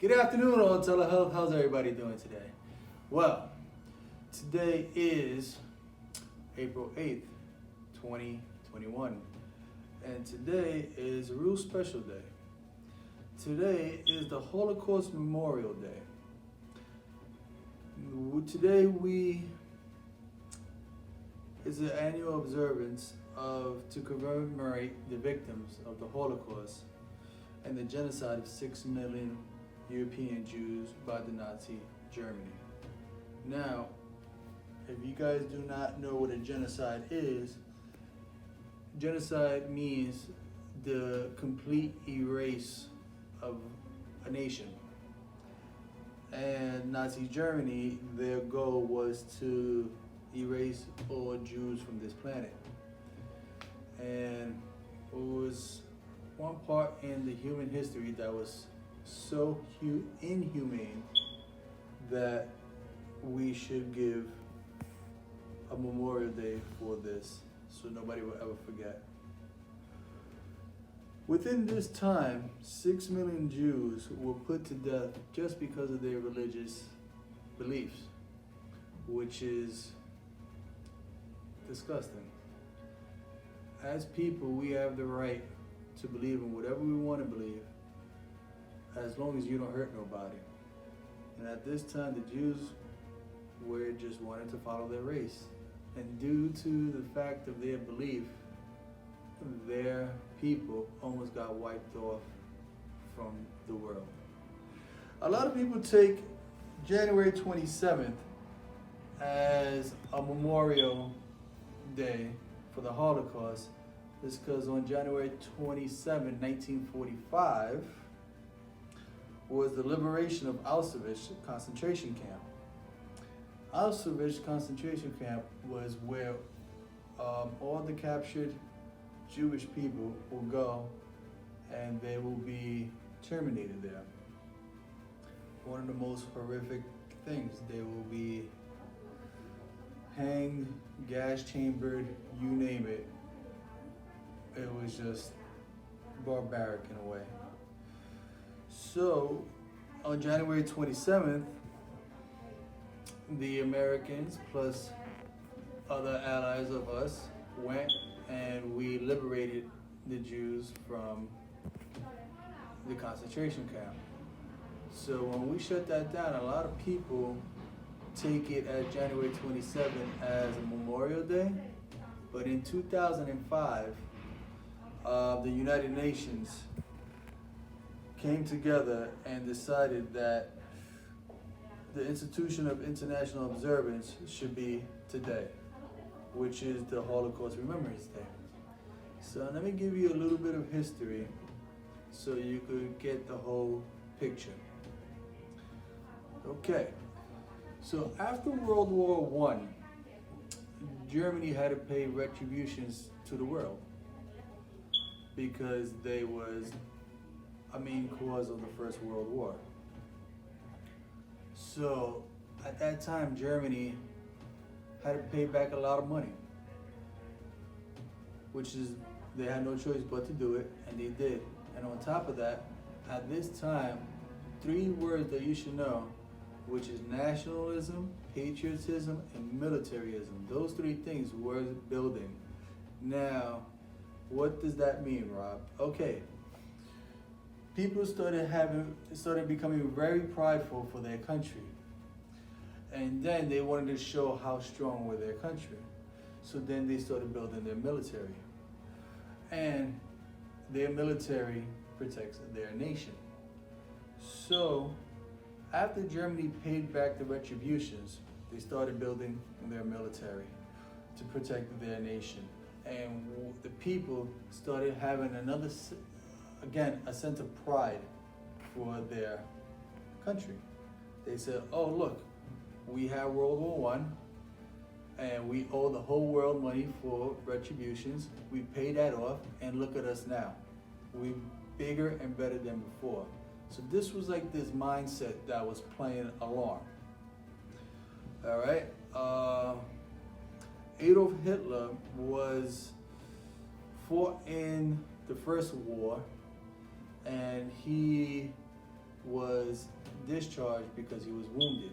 Good afternoon, all telehealth. How's everybody doing today? Well, today is April 8th, 2021, and today is a real special day. Today is the Holocaust Memorial Day. Today is an annual observance to commemorate the victims of the Holocaust and the genocide of 6 million European Jews by the Nazi Germany. Now, if you guys do not know what a genocide is, genocide means the complete erase of a nation. And Nazi Germany, their goal was to erase all Jews from this planet. And it was one part in the human history that was so inhumane that we should give a Memorial Day for this so nobody will ever forget. Within this time, 6 million Jews were put to death just because of their religious beliefs, which is disgusting. As people, we have the right to believe in whatever we want to believe, as long as you don't hurt nobody. And at this time, the Jews were just wanting to follow their race. And due to the fact of their belief, their people almost got wiped off from the world. A lot of people take January 27th as a Memorial Day for the Holocaust. It's because on January 27, 1945, was the liberation of Auschwitz concentration camp. Auschwitz concentration camp was where all the captured Jewish people will go and they will be terminated there. One of the most horrific things, they will be hanged, gas chambered, you name it. It was just barbaric in a way. So, on January 27th, the Americans plus other allies of us went and we liberated the Jews from the concentration camp. So when we shut that down, a lot of people take it as January 27th as a Memorial Day, but in 2005, the United Nations came together and decided that the institution of international observance should be today, which is the Holocaust Remembrance Day. So let me give you a little bit of history so you could get the whole picture. Okay, so after World War I, Germany had to pay retributions to the world because they was a main cause of the First World War. So at that time, Germany had to pay back a lot of money, which is, they had no choice but to do it, and they did. And on top of that, at this time, 3 words that you should know, which is nationalism, patriotism, and militarism. Those 3 things were building. Now, what does that mean, Rob? Okay. People started becoming very prideful for their country. And then they wanted to show how strong were their country. So then they started building their military. And their military protects their nation. So after Germany paid back the retributions, they started building their military to protect their nation. And the people started having a sense of pride for their country. They said, oh look, we have World War I, and we owe the whole world money for retributions. We paid that off, and look at us now. We're bigger and better than before. So this was like this mindset that was playing along. All right. Adolf Hitler fought in the First War, and he was discharged because he was wounded.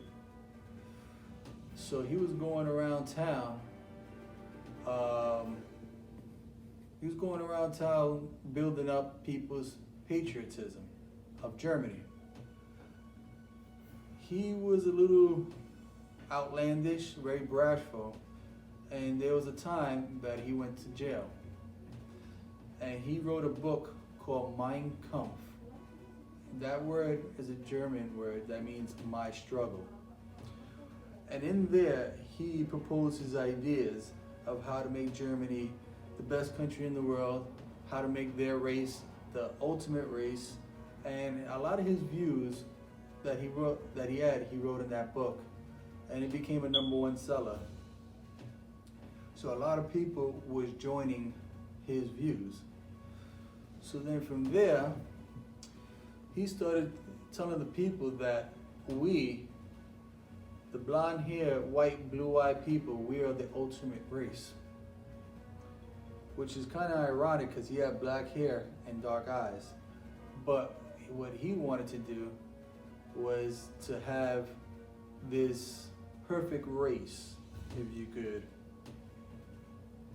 So he was going around town. He was going around town building up people's patriotism of Germany. He was a little outlandish, very bashful, and there was a time that he went to jail. And he wrote a book called Mein Kampf. That word is a German word that means my struggle. And in there, he proposed his ideas of how to make Germany the best country in the world, how to make their race the ultimate race, and a lot of his views that he wrote in that book, and it became a #1 seller. So a lot of people was joining his views. So then from there, he started telling the people that we, the blonde hair, white, blue-eyed people, we are the ultimate race. Which is kind of ironic because he had black hair and dark eyes. But what he wanted to do was to have this perfect race, if you could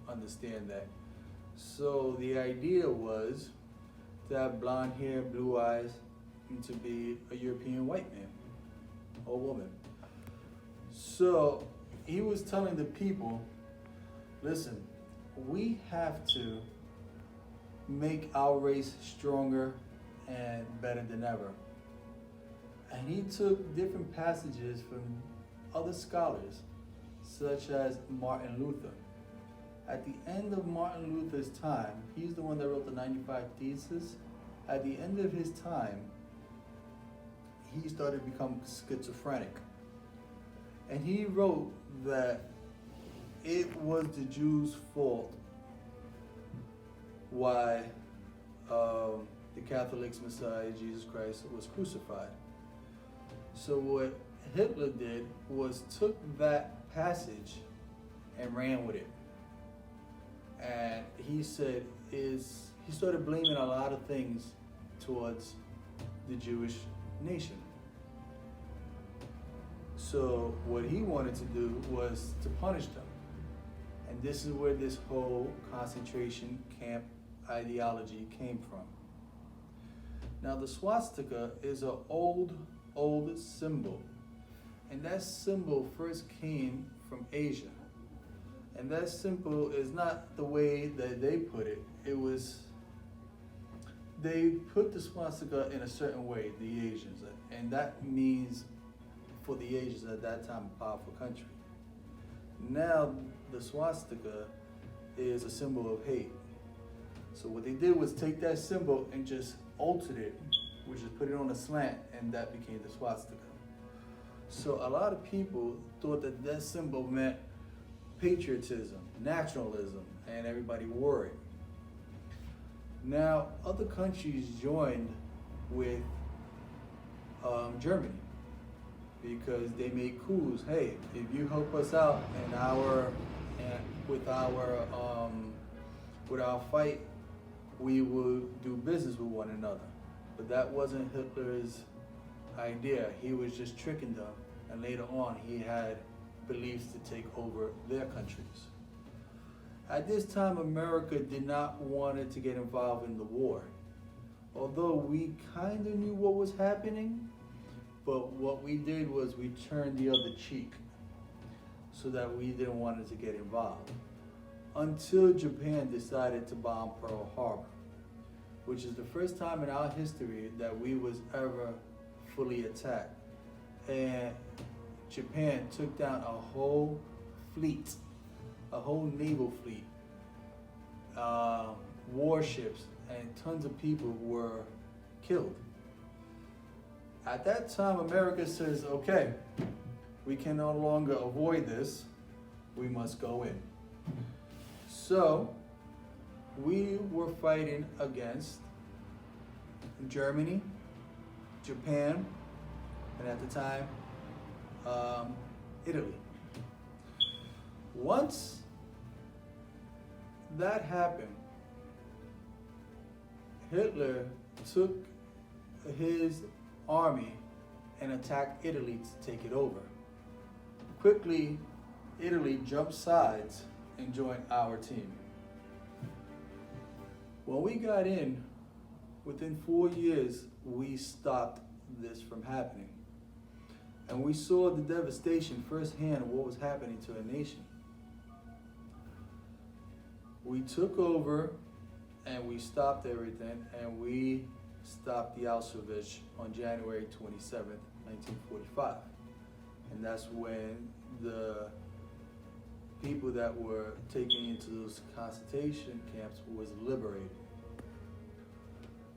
understand that. So the idea was to have blonde hair, blue eyes, and to be a European white man or woman. So he was telling the people, listen, we have to make our race stronger and better than ever. And he took different passages from other scholars, such as Martin Luther. At the end of Martin Luther's time, he's the one that wrote the 95 Theses. At the end of his time, he started to become schizophrenic. And he wrote that it was the Jews' fault why the Catholics' Messiah, Jesus Christ, was crucified. So what Hitler did was took that passage and ran with it. And he said he started blaming a lot of things towards the Jewish nation. So what he wanted to do was to punish them. And this is where this whole concentration camp ideology came from. Now the swastika is an old symbol. And that symbol first came from Asia. And that symbol is not the way that they put it. They put the swastika in a certain way, the Asians. And that means, for the Asians at that time, a powerful country. Now, the swastika is a symbol of hate. So what they did was take that symbol and just altered it, which is put it on a slant, and that became the swastika. So a lot of people thought that that symbol meant patriotism, nationalism, and everybody wore it. Now, other countries joined with Germany because they made coups. Hey, if you help us out with our fight, we will do business with one another. But that wasn't Hitler's idea. He was just tricking them, and later on he had beliefs to take over their countries. At this time, America did not want to get involved in the war. Although we kind of knew what was happening, but what we did was we turned the other cheek so that we didn't want it to get involved. Until Japan decided to bomb Pearl Harbor, which is the first time in our history that we was ever fully attacked. And Japan took down a whole fleet, a whole naval fleet, warships, and tons of people were killed. At that time, America says, okay, we can no longer avoid this, we must go in. So, we were fighting against Germany, Japan, and at the time, Italy. Once that happened, Hitler took his army and attack Italy to take it over. Quickly, Italy jumped sides and joined our team. When we got in, within 4 years, we stopped this from happening. And we saw the devastation firsthand of what was happening to a nation. We took over and we stopped everything, and we stopped the Auschwitz on January 27th, 1945. And that's when the people that were taken into those concentration camps was liberated.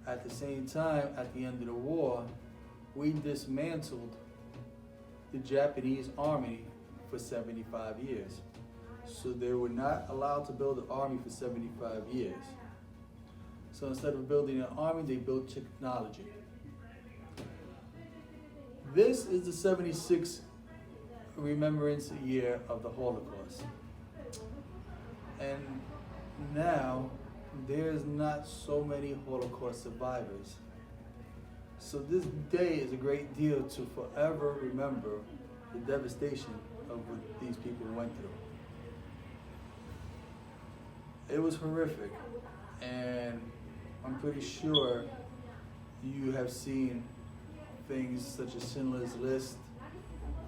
At the same time, at the end of the war, we dismantled the Japanese army for 75 years. So they were not allowed to build an army for 75 years. So instead of building an army, they built technology. This is the 76th remembrance year of the Holocaust. And now, there's not so many Holocaust survivors. So this day is a great deal to forever remember the devastation of what these people went through. It was horrific, and I'm pretty sure you have seen things such as Schindler's List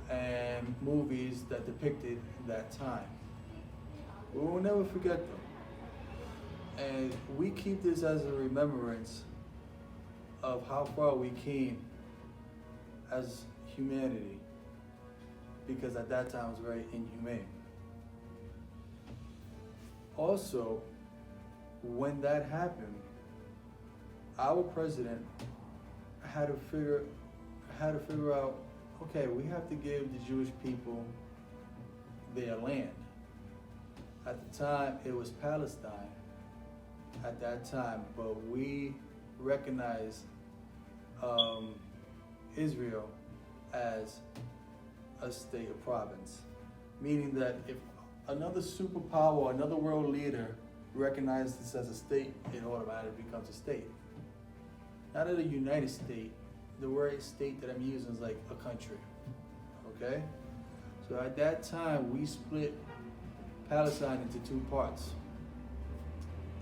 and movies that depicted that time. We will never forget them. And we keep this as a remembrance of how far we came as humanity, because at that time it was very inhumane. Also, when that happened, our president had to figure out, okay, we have to give the Jewish people their land. At the time, it was Palestine at that time, but we recognize Israel as a state or province, meaning that if another superpower or another world leader recognizes this as a state, it automatically becomes a state. Not a United States. The word state that I'm using is like a country, okay? So at that time, we split Palestine into two parts.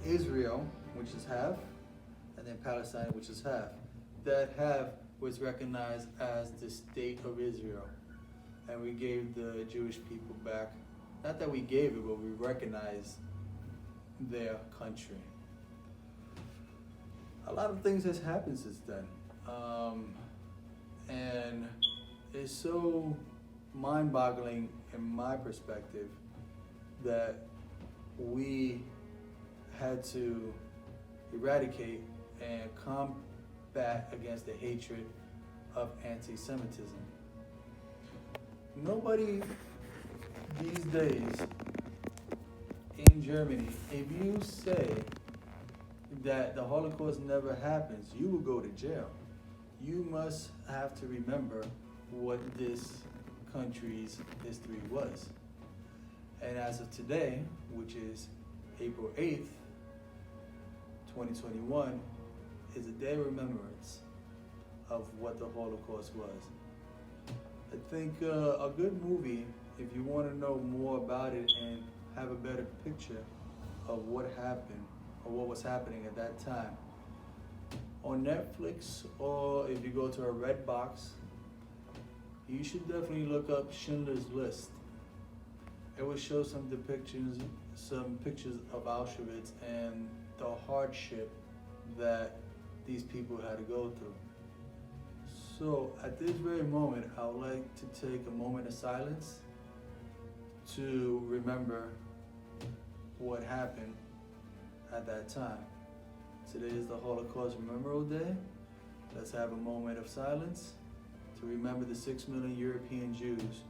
Israel, which is half, and then Palestine, which is half. That half was recognized as the state of Israel. And we gave the Jewish people back, not that we gave it, but we recognized their country. A lot of things has happened since then. And it's so mind-boggling in my perspective that we had to eradicate and combat against the hatred of anti-Semitism. Nobody these days in Germany, if you say that the Holocaust never happens, you will go to jail. You must have to remember what this country's history was. And as of today, which is April 8th, 2021, is a day of remembrance of what the Holocaust was. I think a good movie, if you want to know more about it and have a better picture of what happened or what was happening at that time, on Netflix, or if you go to a Redbox, you should definitely look up Schindler's List. It will show some depictions, some pictures of Auschwitz and the hardship that these people had to go through. So at this very moment, I would like to take a moment of silence to remember what happened at that time. Today is the Holocaust Memorial Day. Let's have a moment of silence to remember the 6 million European Jews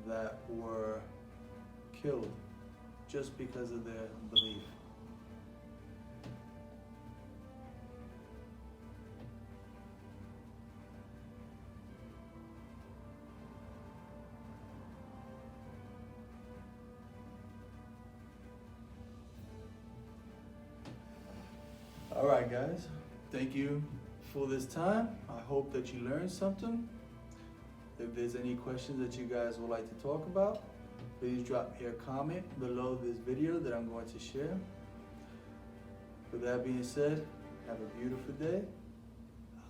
that were killed just because of their belief. All right, guys. Thank you for this time. I hope that you learned something. If there's any questions that you guys would like to talk about, please drop me a comment below this video that I'm going to share. With that being said, have a beautiful day.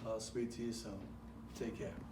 I'll speak to you soon. Take care.